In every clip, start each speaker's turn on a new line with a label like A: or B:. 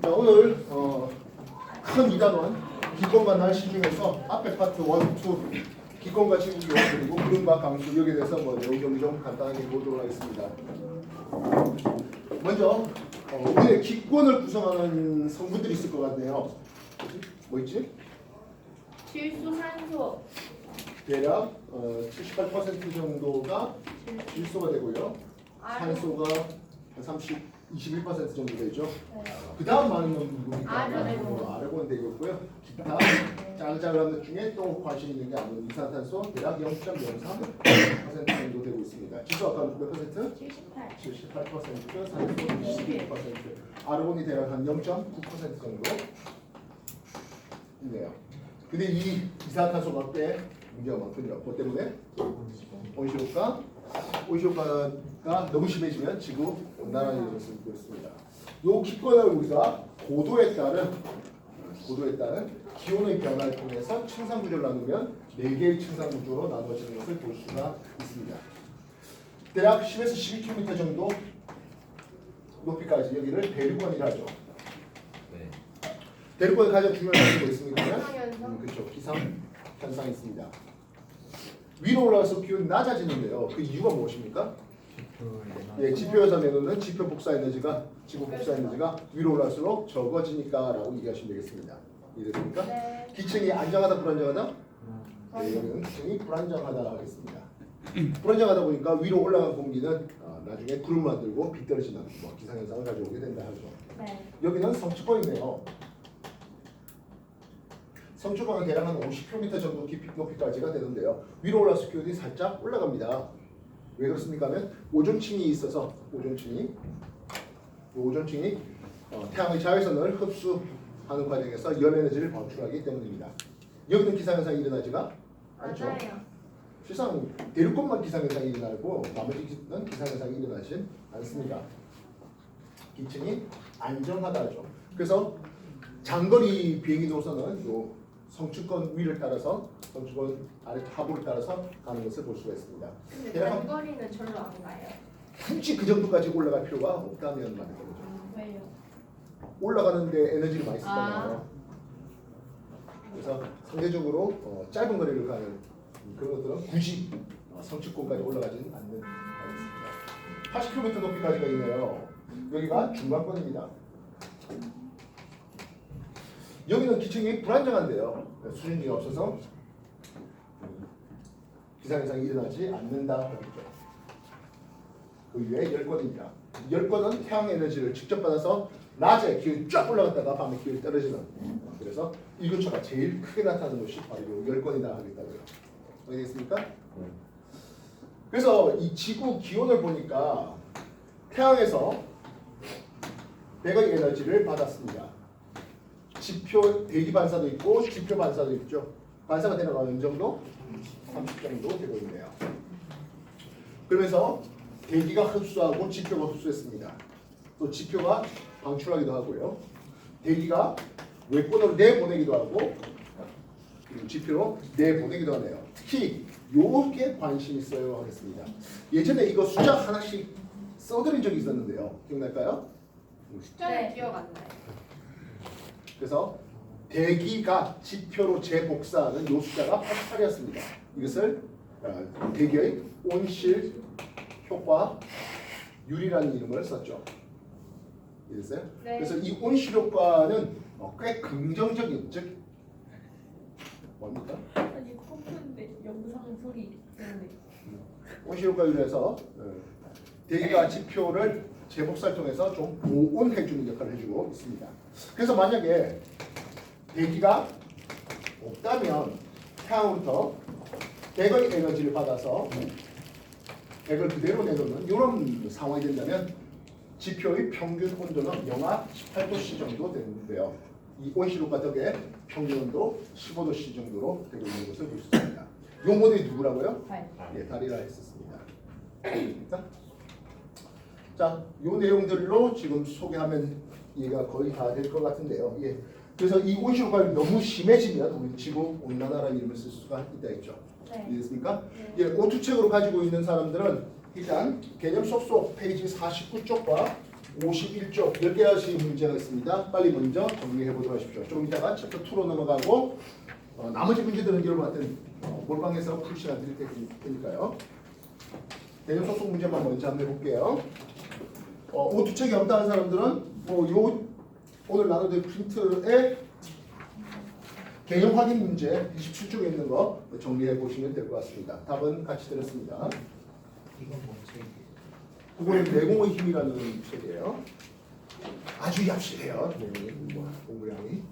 A: 자, 오늘 큰 2단원 기권과 날씨 중에서 앞에 파트 1, 2 기권과 지구 기원 그리고 구름과 강수 여기에 대해서 내용 정리 좀 간단하게 보도록 하겠습니다. 먼저 우리의 기권을 구성하는 성분들이 있을 것 같네요. 뭐 있지?
B: 질소, 산소.
A: 대략 78% 정도가 질소가 되고요. 산소가 한 21% 정도 되죠.
B: 네.
A: 그 다음 많은 건 누굽니까?
B: 아르곤.
A: 아르곤 되겠고요. 기타 짜글짜글한 것 중에 또 관심 있는 게 아무래도 이산탄소 대략 0.03% 정도 되고 있습니다. 질소 아까 몇 퍼센트?
B: 78.
A: 78%, 산소 22%, 아르곤이 대략 한 0.9% 정도 있네요. 근데 이 이산탄소가 꽤 문제가 많거든요. 그것 때문에 온실효과가 너무 심해지면 지구 온난화가 이어질 수 있습니다. 이 기권을 우리가 고도에 따른 기온의 변화를 통해서 층상 구조를 나누면 4개의 층상 구조로 나누어지는 것을 볼 수가 있습니다. 대략 10에서 12km 정도 높이까지 여기를 대륙권이라 하죠. 대륙권의 가장 중요한 것이 뭐 있습니까?
B: 기상현상?
A: 그렇죠. 기상 현상이 있습니다. 위로 올라가서 기온이 낮아지는데요. 그 이유가 무엇입니까? 지표에서 내놓는 지표 복사 에너지가 지구 복사 에너지가 위로 올라갈수록 적어지니까라고 얘기하시면 되겠습니다. 이해됐습니까?
B: 네.
A: 기층이 안정하다 불안정하다? 네, 여기는 기층이 불안정하다 하겠습니다. 불안정하다 보니까 위로 올라간 공기는 나중에 구름을 만들고 비 떨어지는 기상현상을 가져오게 된다 하죠.
B: 네.
A: 여기는 성층권이네요. 성층권은 대략 한 50km 정도 높이까지가 되는데요. 위로 올라서 기온이 살짝 올라갑니다. 왜 그렇습니까? 하면 오존층이 있어서 오존층이 태양의 자외선을 흡수하는 과정에서 열 에너지를 방출하기 때문입니다. 여기는 기상현상이 일어나지가 않죠.
B: 맞아요.
A: 실상 대륙권만 기상현상이 일어나고 나머지는 기상현상이 일어나진 않습니다. 기층이 안정하다죠. 그래서 장거리 비행기 노선은 요 성층권 위를 따라서 성층권 아래 하부를 따라서 가는 것을 볼 수가 있습니다.
B: 근데
A: 대략
B: 장거리는 절로 안 가요.
A: 굳이 그 정도까지 올라갈 필요가 없다면 말이죠.
B: 왜요?
A: 올라가는데 에너지를 많이 쓰잖아요. 그래서 상대적으로 짧은 거리를 가는 그런 것들은 굳이 성층권까지 올라가지는 않는 알겠습니다. 80km 높이까지가 있네요. 여기가 중간권입니다. 여기는 기층이 불안정한데요. 수증기가 없어서 기상현상이 일어나지 않는다 하겠죠. 그 위에 열권입니다. 열권은 태양 에너지를 직접 받아서 낮에 기온이 쫙 올라갔다가 밤에 기온이 떨어지는, 그래서 일교차가 제일 크게 나타나는 것이 바로 이 열권이다 하겠다고요. 알겠습니까? 그래서 이 지구 기온을 보니까 태양에서 백의 에너지를 받았습니다. 지표 대기 반사도 있고 지표 반사도 있죠. 반사가 되는 어느 정도? 30 정도 되고 있네요. 그러면서 대기가 흡수하고 지표가 흡수했습니다. 또 지표가 방출하기도 하고요. 대기가 외권으로 내보내기도 하고 그리고 지표로 내보내기도 하네요. 특히 요게 관심 있어요 하겠습니다. 예전에 이거 숫자 하나씩 써드린 적이 있었는데요. 기억날까요?
B: 숫자는 기억 안 나요.
A: 그래서 대기가 지표로 재복사하는 요 숫자가 88이었습니다. 이것을 대기의 온실 효과율이라는 이름을 썼죠. 이해됐어요?
B: 네.
A: 그래서 이 온실 효과는 꽤 긍정적인, 즉 뭡니까?
B: 아니 컴퓨터인데 영상 소리 때문에.
A: 온실 효과율에서 대기가 지표를 재복사를 통해서 좀 보온해주는 역할을 해주고 있습니다. 그래서 만약에 대기가 없다면 태양으로부터 백의 에너지를 받아서 백을 그대로 내놓는 이런 상황이 된다면 지표의 평균 온도는 영하 18도C 정도 되는데요. 이 온실효과 덕에 평균 온도 15도C 정도로 되고 있는 것을 볼 수 있습니다. 이 모델이 누구라고요? 예, 달이라 했었습니다. 자, 이 내용들로 지금 소개하면 이해가 거의 다 될 것 같은데요. 예. 그래서 이 온실효과가 너무 심해지면 우리 지구 온난화라는 이름을 쓸 수가 있다 했죠.
B: 네.
A: 이해됐습니까?
B: 네.
A: 예, 오투책으로 가지고 있는 사람들은 일단 개념 속속 페이지 49쪽과 51쪽 10개씩 문제가 있습니다. 빨리 먼저 정리해 보도록 하십시오. 조금 이따가 챕터 2로 넘어가고 나머지 문제들은 여러분한테 몰빵해서 풀 시간 드릴 테니까요. 개념 소속 문제만 먼저 한번 해볼게요. 오두책이 없다는 사람들은 오늘 나눠드릴 프린트에 개념 확인 문제 27쪽에 있는 거 정리해 보시면 될 것 같습니다. 답은 같이 드렸습니다.
C: 이건 뭔 책이에요?
A: 그거는 내공의 힘이라는 책이에요. 아주 얍실해요. 공부량이.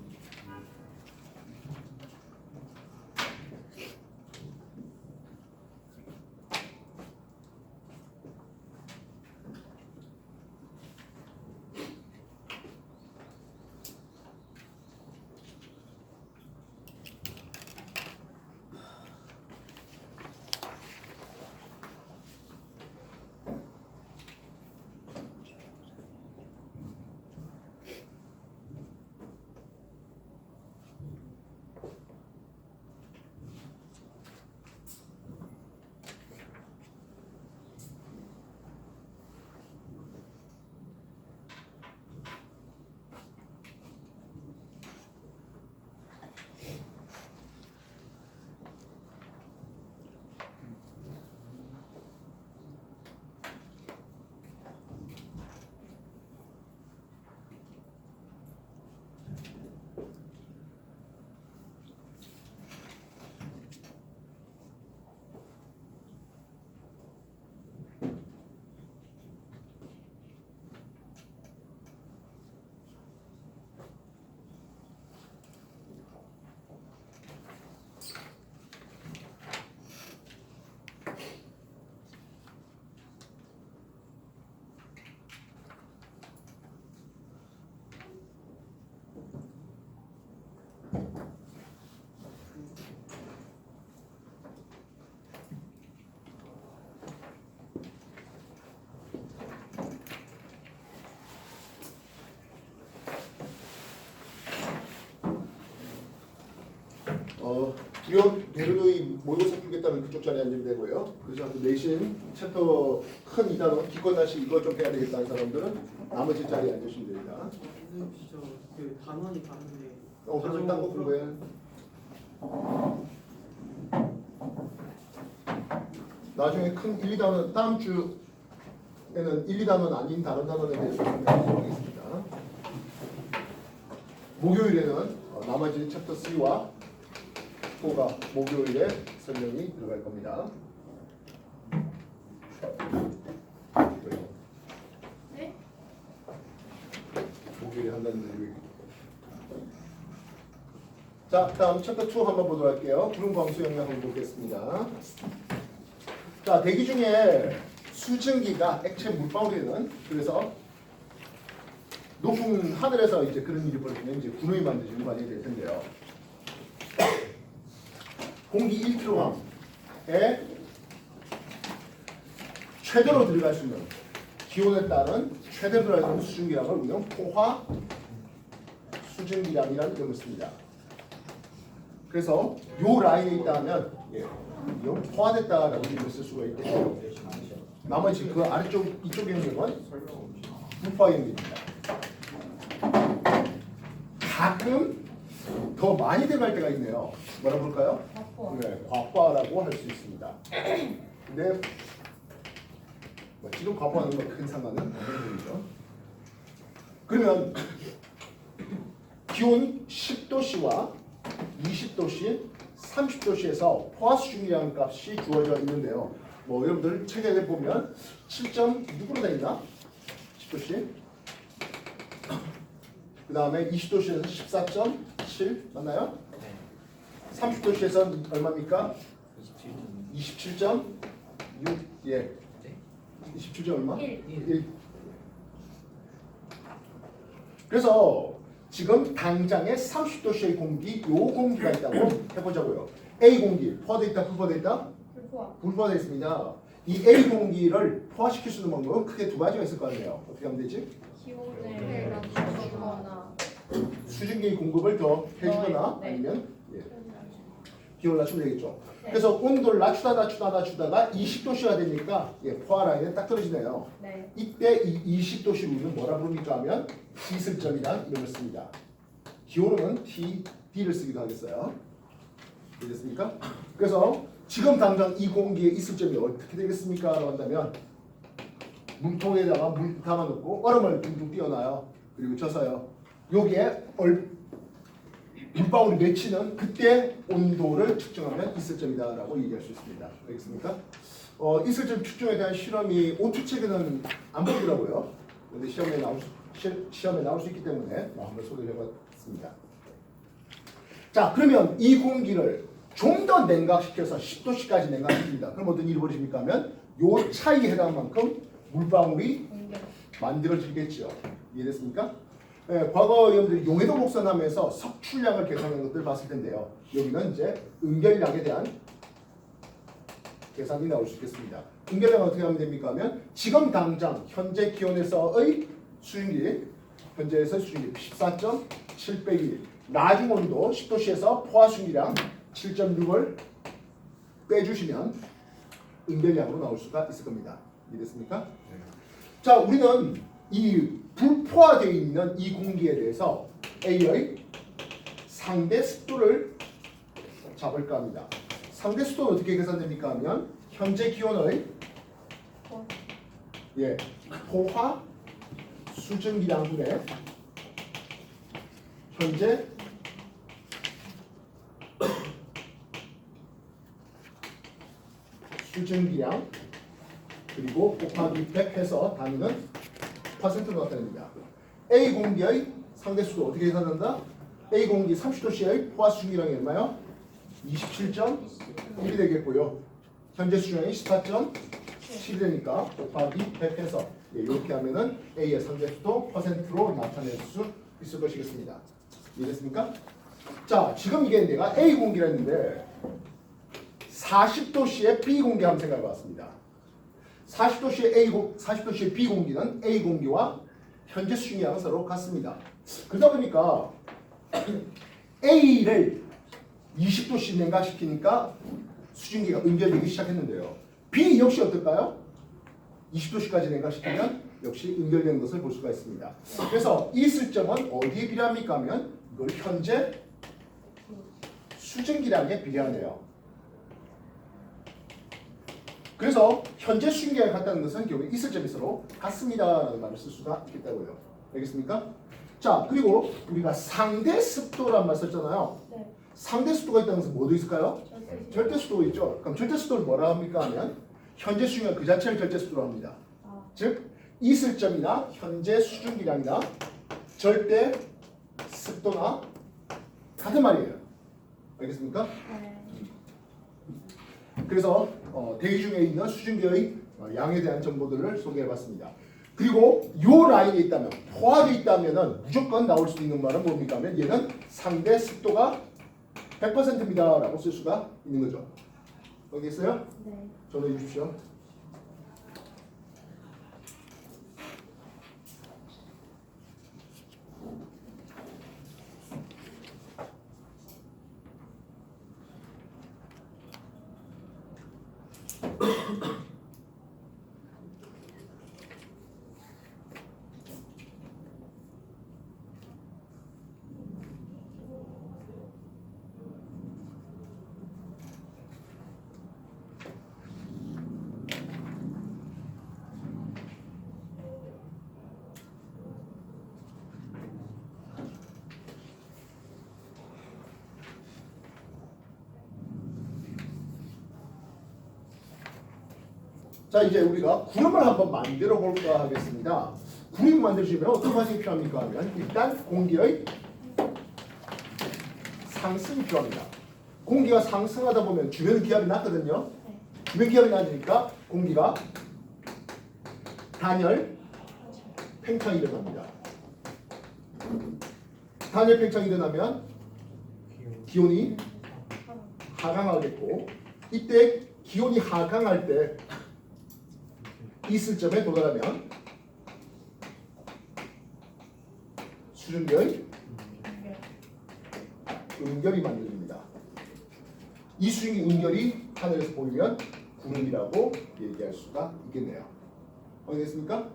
A: 기억 베르노이 모의고사 풀겠다면 그쪽 자리에 앉으면 되고요. 그래서 내신 챕터 큰 2단원 기권다시 이거 좀 해야 되겠다는 사람들은 나머지 자리에 앉으시면 됩니다.
D: 선생님 진짜 그 단원이 다른데
A: 그럼 딴거 공부해. 나중에 큰 1, 2단원 다음 주에는 1, 2단원 아닌 다른 단원에 대해서 설명하도록 하겠습니다. 목요일에는 나머지 챕터 3와 4가 목요일에 설명이 들어갈 겁니다.
B: 네?
A: 목요일에 한다는 얘기. 자, 다음 챕터 2 한번 보도록 할게요. 구름 광수 영역 한번 보겠습니다. 자, 대기 중에 수증기가 액체 물방울에는 그래서 높은 하늘에서 이제 그런 일이 벌어지면 이제 구름이 만들어지는 과정이 될 텐데요. 공기 1kg에 최대로 들어갈 수 있는 기온에 따른 최대로 들어갈 수 있는 수증기량을 우리는 포화 수증기량이라는 이름을 씁니다. 그래서 요 라인에 있다면 요 포화됐다라고 이름을 쓸 수가 있고 나머지 그 아래쪽 이쪽에 있는 건 무포화입니다. 가끔 더 많이 들어갈 때가 있네요. 뭐라고 볼까요? 네, 과포화라고 할 수 있습니다. 근데 지금 과포하는 건 큰 상관은 없는 일이죠. 그러면 기온 10도씨와 20도씨, 30도씨에서 포화 수증기량 값이 주어져 있는데요. 뭐 여러분들 책에 보면 7.6으로 되어 있나? 10도씨. 그 다음에 20도씨에서 14.7 맞나요? 30도씨에서는 얼마입니까? 27.6 예. 27점 얼마? 1. 그래서 지금 당장에 30도씨의 공기, 요 공기가 있다고 해보자고요. A 공기 포화되어 있다, 불포화되어 있다? 불포화되어 있습니다. 이 A 공기를 포화시킬 수 있는 방법은 크게 두 가지가 있을 거 아니에요. 어떻게 하면 되지?
B: 기온을 낮추거나
A: 수증기 공급을 더 해주거나
B: 네.
A: 아니면 기온을 낮추면 되겠죠.
B: 네.
A: 그래서 온도를 낮추다가 20도씨가 되니까 포화 라인에 딱 떨어지네요.
B: 네.
A: 이때 이 20도씨를 우리는 뭐라 부릅니까 하면 T슬점이란 이름을 씁니다. 기온은 T를 쓰기도 하겠어요. 이해됐습니까? 그래서 지금 당장 이 공기의 이슬점이 어떻게 되겠습니까? 라고 한다면 물통에다가 물 담아놓고 얼음을 둥둥 띄워놔요. 그리고 져서요. 여기에 물방울이 맺히는 그때 온도를 측정하면 이슬점이다 라고 얘기할 수 있습니다. 알겠습니까? 이슬점 측정에 대한 실험이 오투책에는 안 보이더라고요. 근데 시험에 나올 수 있기 때문에 한번 소개를 해봤습니다. 자, 그러면 이 공기를 좀 더 냉각시켜서 10도씨까지 냉각시킵니다. 그럼 어떤 일이 벌어집니까 하면 요 차이에 해당한 만큼 물방울이
B: 공격.
A: 만들어지겠죠. 이해됐습니까? 과거 여러분들이 용해도 곡선하면서 석출량을 계산하는 것들을 봤을 텐데요. 여기는 이제 응결량에 대한 계산이 나올 수 있겠습니다. 응결량은 어떻게 하면 됩니까 하면 지금 당장 현재 기온에서의 수증기, 현재에서 수증기 14.7 나중 온도 10도씨에서 포화 수증기량 7.6을 빼주시면 응결량으로 나올 수가 있을 겁니다. 이해됐습니까? 자, 우리는 이 불포화되어 있는 이 공기에 대해서 A의 상대 습도를 잡을까 합니다. 상대 습도는 어떻게 계산됩니까 하면 현재 기온의 포화 수증기량분의 현재 수증기량 그리고 곱하기 100 해서 단위는 퍼센트로 나타냅니다. A 공기의 상대 수도 어떻게 계산한다? A 공기 30도씨의 포화 수증기량이 얼마요? 27.1이 되겠고요. 현재 수증량이 14.7이 되니까 곱하기 100 해서 이렇게 하면은 A의 상대 수도 퍼센트로 나타낼 수 있을 것이겠습니다. 이해됐습니까? 자, 지금 이게 내가 A 공기라 했는데 40도씨의 B 공기 한번 생각해 봤습니다. 40도씨의 B 공기는 A 공기와 현재 수증기량은 서로 같습니다. 그러다 보니까 A를 20도씨 냉각시키니까 수증기가 응결되기 시작했는데요. B 역시 어떨까요? 20도씨까지 냉각시키면 역시 응결되는 것을 볼 수가 있습니다. 그래서 이 슬점은 어디에 비례합니까 하면 이걸 현재 수증기량에 비례하네요. 그래서 현재 수증기량이 같다는 것은 결국 이슬점이 서로 같습니다라는 말을 쓸 수가 있겠다고요. 알겠습니까? 자, 그리고 우리가 상대 습도란 말 썼잖아요.
B: 네.
A: 상대 습도가 있다는 것은 뭐도 있을까요?
B: 절대.
A: 절대 습도가 있죠. 그럼 절대 습도를 뭐라 합니까 하면 현재 수증기량 그 자체를 절대 습도로 합니다.
B: 아.
A: 즉 이슬점이나 현재 수증기량이나 절대 습도나 같은 말이에요. 알겠습니까?
B: 네.
A: 그래서 대기 중에 있는 수증기의 양에 대한 정보들을 소개해봤습니다. 그리고 요 라인에 있다면 포화되어 있다면 무조건 나올 수 있는 말은 뭡니까 하면 얘는 상대 습도가 100%입니다 라고 쓸 수가 있는 거죠. 알겠어요?
B: 네.
A: 전해 주십시오. 자, 이제 우리가 구름을 한번 만들어 볼까 하겠습니다. 구름 만들어주면 어떤 과정이 필요합니까 하면 일단 공기의 상승이 필요합니다. 공기가 상승하다 보면 주변 기압이 낮거든요.
B: 네.
A: 주변 기압이 낮으니까 공기가 단열 팽창이 일어납니다. 단열 팽창이 일어나면 기온이 하강하겠고, 이때 기온이 하강할 때 이슬점에 도달하면 수증기의 응결이 만들어집니다. 이 수증기 은결이 하늘에서 보이면 구름이라고 얘기할 수가 있겠네요. 알겠습니까?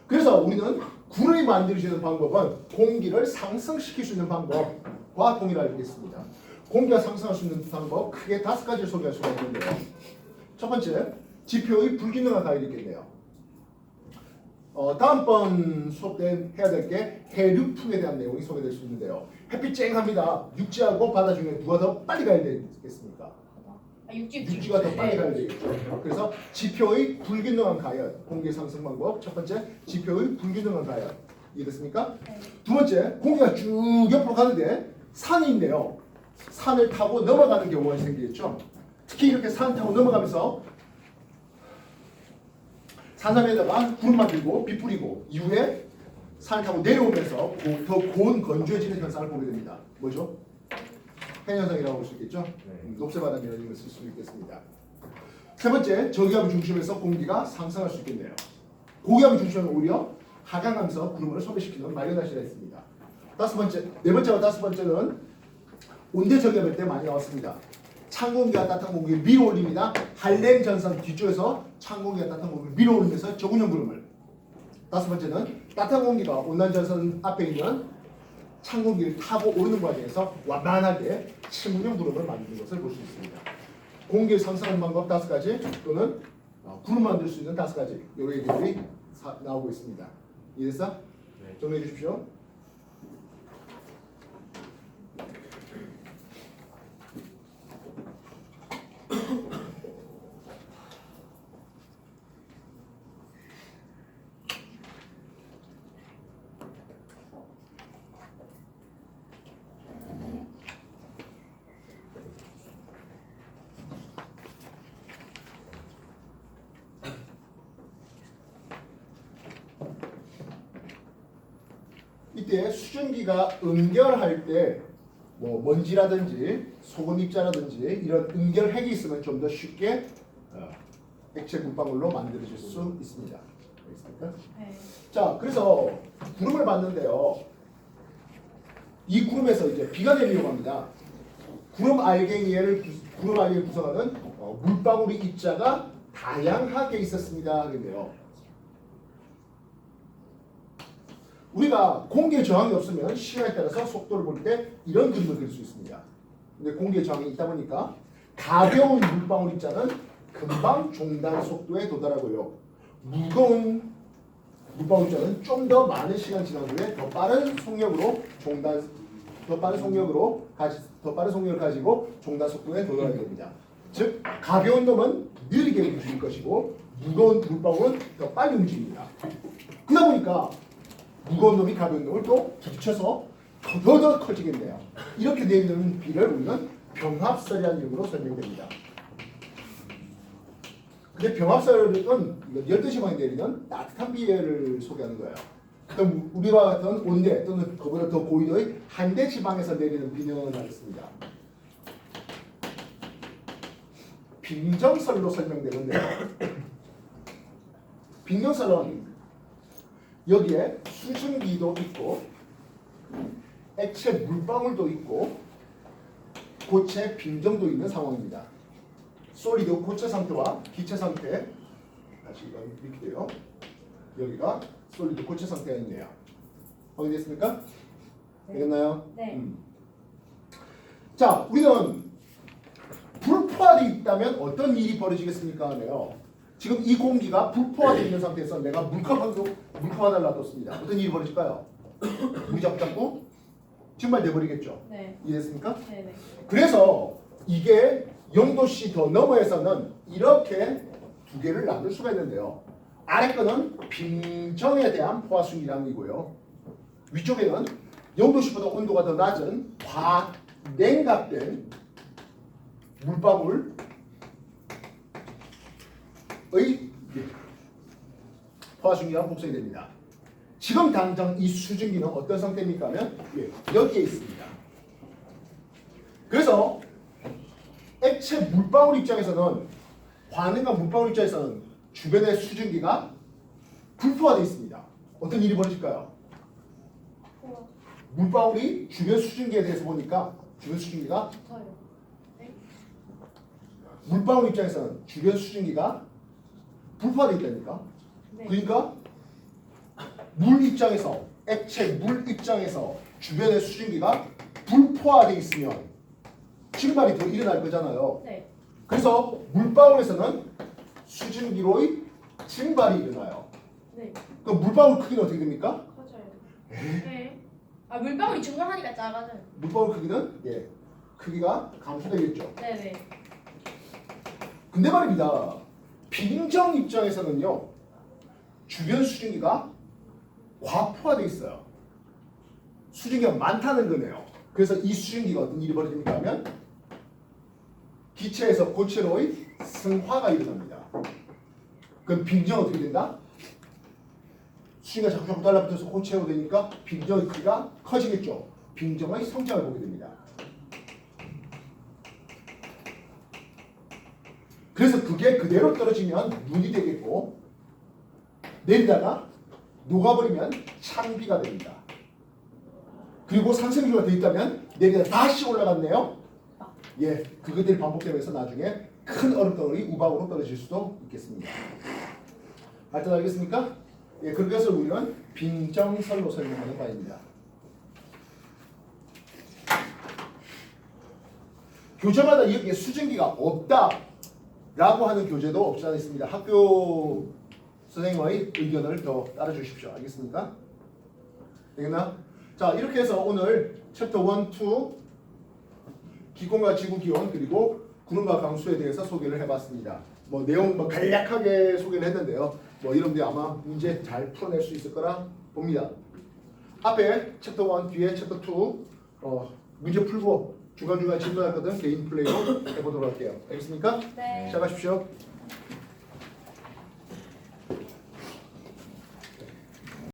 A: 그래서 우리는 구름이 만들어지는 방법은 공기를 상승시킬 수 있는 방법과 동일하겠습니다. 공기가 상승할 수 있는 방법 크게 5가지를 소개할 수가 있는데요. 첫 번째, 지표의 불균형한 가열이 있겠네요. 다음번 수업 때 해야 될 게 해류풍에 대한 내용이 소개될 수 있는데요. 햇빛 쨍합니다. 육지하고 바다 중에 누가 더 빨리 가야 되겠습니까? 육지가 더 빨리 가야 되겠죠. 그래서 지표의 불균형한 가열, 공기 상승 방법. 첫 번째, 지표의 불균형한 가열. 이해됐습니까?
B: 네.
A: 두 번째, 공기가 쭉 옆으로 가는데 산이 있네요. 산을 타고 넘어가는 경우가 생기겠죠. 특히 이렇게 산 타고 넘어가면서 산삼에다가 구름 만들고 비 뿌리고 이후에 산을 타고 내려오면서 더 고온 건조해지는 현상을 보게 됩니다. 뭐죠? 팬현상이라고 볼 수 있겠죠? 녹색바람이라는 것을 쓸 수 있겠습니다. 세 번째, 저기압을 중심에서 공기가 상승할 수 있겠네요. 고기압을 중심으로 오히려 하강하면서 구름을 소비시키는 마이너스 시가 있습니다. 네 번째와 다섯 번째는 온대 저기압일 때 많이 나왔습니다. 찬 공기가 따뜻한 공기를 밀어 올립니다. 할렘 전선 뒤쪽에서 찬 공기가 따뜻한 공기를 밀어 올리면서 저군형 구름을. 다섯 번째는 따뜻한 공기가 온난 전선 앞에 있는 찬 공기를 타고 오르는 과정에서 완만하게 침문형 구름을 만드는 것을 볼 수 있습니다. 공기를 상승하는 방법 5가지 또는 구름 만들 수 있는 5가지 이런 얘기들이 나오고 있습니다. 이해됐어?
C: 네.
A: 정리해 주십시오. 이때 수증기가 응결할 때 뭐 먼지라든지 소금 입자라든지 이런 응결핵이 있으면 좀 더 쉽게 액체 물방울로 만들어질 수 있습니다. 알겠습니까?
B: 네.
A: 자, 그래서 구름을 봤는데요. 이 구름에서 이제 비가 내리려고 합니다. 구름 알갱이를 구성하는 물방울의 입자가 다양하게 있었습니다. 그런데요. 우리가 공기에 저항이 없으면 시간에 따라서 속도를 볼 때 이런 그림을 그릴 수 있습니다. 근데 공기에 저항이 있다 보니까 가벼운 물방울 입자는 금방 종단 속도에 도달하고요. 무거운 물방울 입자는 좀 더 많은 시간 지난 후에 더 빠른 속력을 가지고 종단 속도에 도달하게 됩니다. 즉 가벼운 놈은 느리게 움직일 것이고 무거운 물방울은 더 빨리 움직입니다. 그러다 보니까 무거운 놈이 가벼운 놈을 또 부딪혀서 더 커지겠네요. 이렇게 내리는 비를 우리는 병합설이라는 이름으로 설명됩니다. 근데 병합설은 열대지방에 내리는 따뜻한 비를 소개하는 거예요. 그럼 우리와 같은 온대 또는 그보다 더 고위도의 한대 지방에서 내리는 비는 하겠습니다. 빙정설로 설명되는데요. 빙정설은 여기에 수증기도 있고 액체 물방울도 있고 고체 빙정도 있는 상황입니다. 솔리드 고체 상태와 기체 상태 다시 이렇게 돼요. 여기가 솔리드 고체 상태가 있네요. 확인됐습니까?
B: 네.
A: 되겠나요?
B: 네.
A: 자, 우리는 불포화되어 있다면 어떤 일이 벌어지겠습니까? 하네요. 지금 이 공기가 불포화되어 있는 상태에서 내가 물컵하나를 놔뒀습니다. 어떤 일이 벌어질까요? 물이 자꾸 증발돼버리겠죠.
B: 네.
A: 이해됐습니까?
B: 네.
A: 그래서 이게 0도씨 더 너머에서는 이렇게 두 개를 나눌 수가 있는데요. 아래 거는 빙정에 대한 포화순이라는 이고요. 위쪽에는 0도씨보다 온도가 더 낮은 과냉각된 물방울의 포화순이라고 복성이 됩니다. 지금 당장 이 수증기는 어떤 상태입니까 하면 여기에 있습니다. 그래서 액체 물방울 입장에서는 반응과 물방울 입장에서는 주변의 수증기가 불포화되어 있습니다. 어떤 일이 벌어질까요? 물방울이 주변 수증기에 대해서 보니까 주변 수증기가
B: 붙어요. 네.
A: 물방울 입장에서는 주변 수증기가 불포화되어 있다니까.
B: 네.
A: 그러니까 물 입장에서 액체 물 입장에서 주변의 수증기가 불포화되어 있으면 증발이 더 일어날 거잖아요.
B: 네.
A: 그래서 물방울에서는 수증기로의 증발이 일어나요.
B: 네.
A: 그럼 물방울 크기는 어떻게 됩니까?
B: 커져요. 네. 아 물방울이 증발하니까 작아져요.
A: 물방울 크기는 크기가 감소되겠죠.
B: 네네.
A: 근데 말입니다. 빙정 입장에서는요. 주변 수증기가 과포화되어 있어요. 수증기가 많다는 거네요. 그래서 이 수증기가 어떤 일이 벌어집니까 하면 기체에서 고체로의 승화가 일어납니다. 그럼 빙정은 어떻게 된다? 수증기가 자꾸 달라붙어서 고체로 되니까 빙정의 크기가 커지겠죠. 빙정의 성장을 보게 됩니다. 그래서 그게 그대로 떨어지면 눈이 되겠고 내리다가 녹아버리면 창비가 됩니다. 그리고 상승주가 되어 있다면 내리다 다시 올라갔네요. 그것들이 반복되면서 나중에 큰 얼음덩어리 우박으로 떨어질 수도 있겠습니다. 알뜰 알겠습니까? 그것을 우리는 빙정설로 설명하는 바입니다. 교재마다 여기에 수증기가 없다라고 하는 교재도 없지 않아 있습니다. 학교 선생님의 의견을 더 따라주십시오. 알겠습니까? 되겠나? 자, 이렇게 해서 오늘 챕터 1, 2 기권과 지구 기온 그리고 구름과 강수에 대해서 소개를 해봤습니다. 내용 간략하게 소개를 했는데요. 여러분들이 아마 문제 잘 풀어낼 수 있을 거라 봅니다. 앞에 챕터 1 뒤에 챕터 2 문제 풀고 중간중간 질문할 거든 개인 플레이로 해보도록 할게요. 알겠습니까?
B: 네.
A: 시작하십시오.